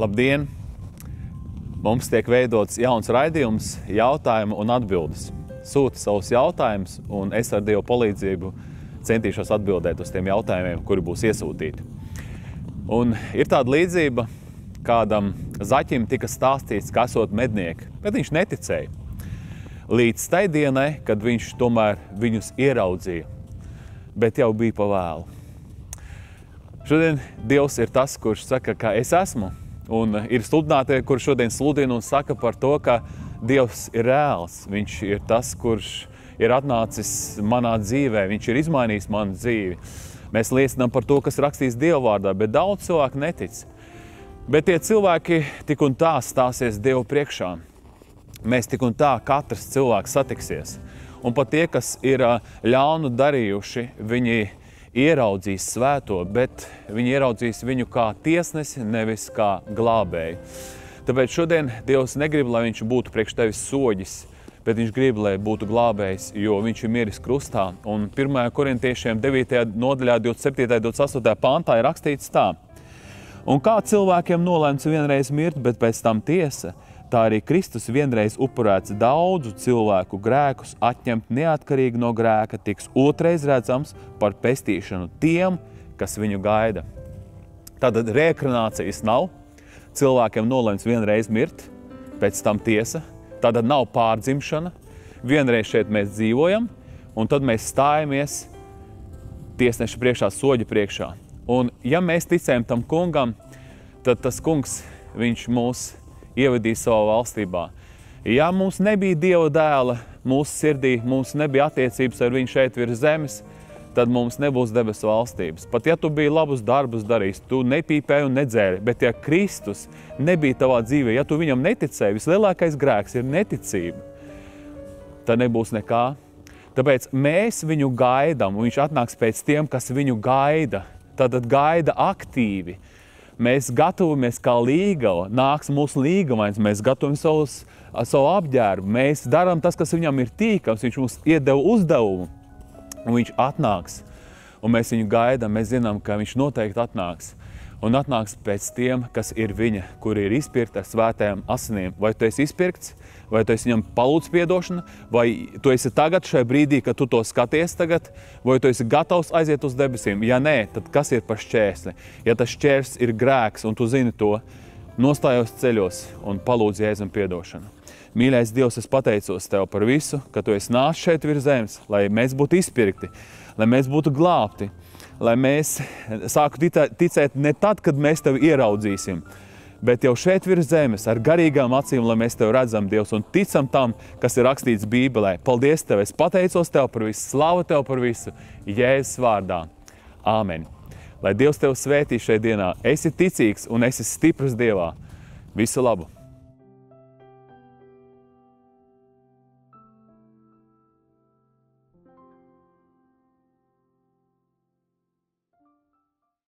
Labdien! Mums tiek veidots jauns raidījums, jautājumu un atbildes. Sūti savus jautājumus, un es ar Dievu palīdzību centīšos atbildēt uz tiem jautājumiem, kuri būs iesūtīti. Un ir tāda līdzība, kādam zaķim tika stāstīts, ka esot mednieki, bet viņš neticēja. Līdz tai dienai, kad viņš tomēr viņus ieraudzīja, bet jau bija pa vēlu. Šodien Dievs ir tas, kurš saka, ka es esmu. Un ir sludinātie, kurš šodien sludina un saka par to, ka Dievs ir reāls. Viņš ir tas, kurš ir atnācis manā dzīvē, viņš ir izmainījis manu dzīvi. Mēs liecinām par to, kas rakstīts Dieva vārdā, bet daudz cilvēku netic. Bet tie cilvēki tik un tā stāsies Dievu priekšā. Mēs tik un tā katrs cilvēks satiksies. Un pat tie, kas ir ļaunu darījuši, viņi ieraudzīs svēto, bet viņi ieraudzīs viņu kā tiesnesi, nevis kā glābēju. Tāpēc šodien Dievs negrib, lai viņš būtu priekš tevis soģis, bet viņš grib, lai būtu glābējs, jo viņš ir miris krustā. Un 1. korintiešiem 9. nodaļā 27. 28. pāntā ir rakstīts tā. Un kā cilvēkiem nolēmts vienreiz mirt, bet pēc tam tiesa, tā arī Kristus vienreiz upurēts daudzu cilvēku grēkus, atņemt neatkarīgi no grēka, tiks otrais redzams par pestīšanu tiem, kas viņu gaida. Tātad reinkarnācijas nav, cilvēkiem nolēmts vienreiz mirt, pēc tam tiesa, tātad nav pārdzimšana, vienreiz šeit mēs dzīvojam, un tad mēs stājamies tiesneša priekšā, soģa priekšā. Un ja mēs ticējam tam kungam, tad tas kungs, viņš mūs ievadīs savā valstībā. Ja mums nebija Dieva dēla mūsu sirdī, mums nebija attiecības ar viņu šeit virs zemes, tad mums nebūs debesu valstības. Pat ja tu biji labus darbus darījis, tu nepīpēji un nedzēri, bet ja Kristus nebija tavā dzīvē, ja tu viņam neticēji, vislielākais grēks ir neticība, tad nebūs nekā. Tāpēc mēs viņu gaidām, un viņš atnāks pēc tiem, kas viņu gaida. Tātad gaida aktīvi. Mēs gatavamies kā līgava, nāks mūsu līgavains, mēs gatavojam savu apģērbu, mēs darām tas, kas viņam ir tīkams, viņš mums iedeva uzdevumu, un viņš atnāks, un mēs viņu gaidām, mēs zinām, ka viņš noteikti atnāks, un atnāks pēc tiem, kas ir viņa, kuri ir izpirkti ar svētajām asinīm. Vai tu esi izpirkts, vai tu esi viņam palūdz piedošana, vai tu esi tagad šajā brīdī, kad tu to skaties tagad, vai tu esi gatavs aiziet uz debesīm? Ja nē, tad kas ir par šķērsli? Ja tas šķērs ir grēks, un tu zini to, nostājos ceļos un palūdz Jēzum piedošanu. Mīļais Dievs, es pateicos Tev par visu, ka Tu esi nācis šeit virs zemes, lai mēs būtu izpirkti, lai mēs būtu glābti, lai mēs sāku ticēt ne tad, kad mēs Tevi ieraudzīsim, bet jau šeit virs zemes ar garīgām acīm, lai mēs Tev redzam, Dievs, un ticam tam, kas ir rakstīts Bībelē. Paldies Tev, es pateicos Tev par visu, slavu Tev par visu, Jēzus vārdā. Āmen. Lai Dievs Tev svētī šajā dienā. Esi ticīgs un esi stiprs Dievā. Visu labu!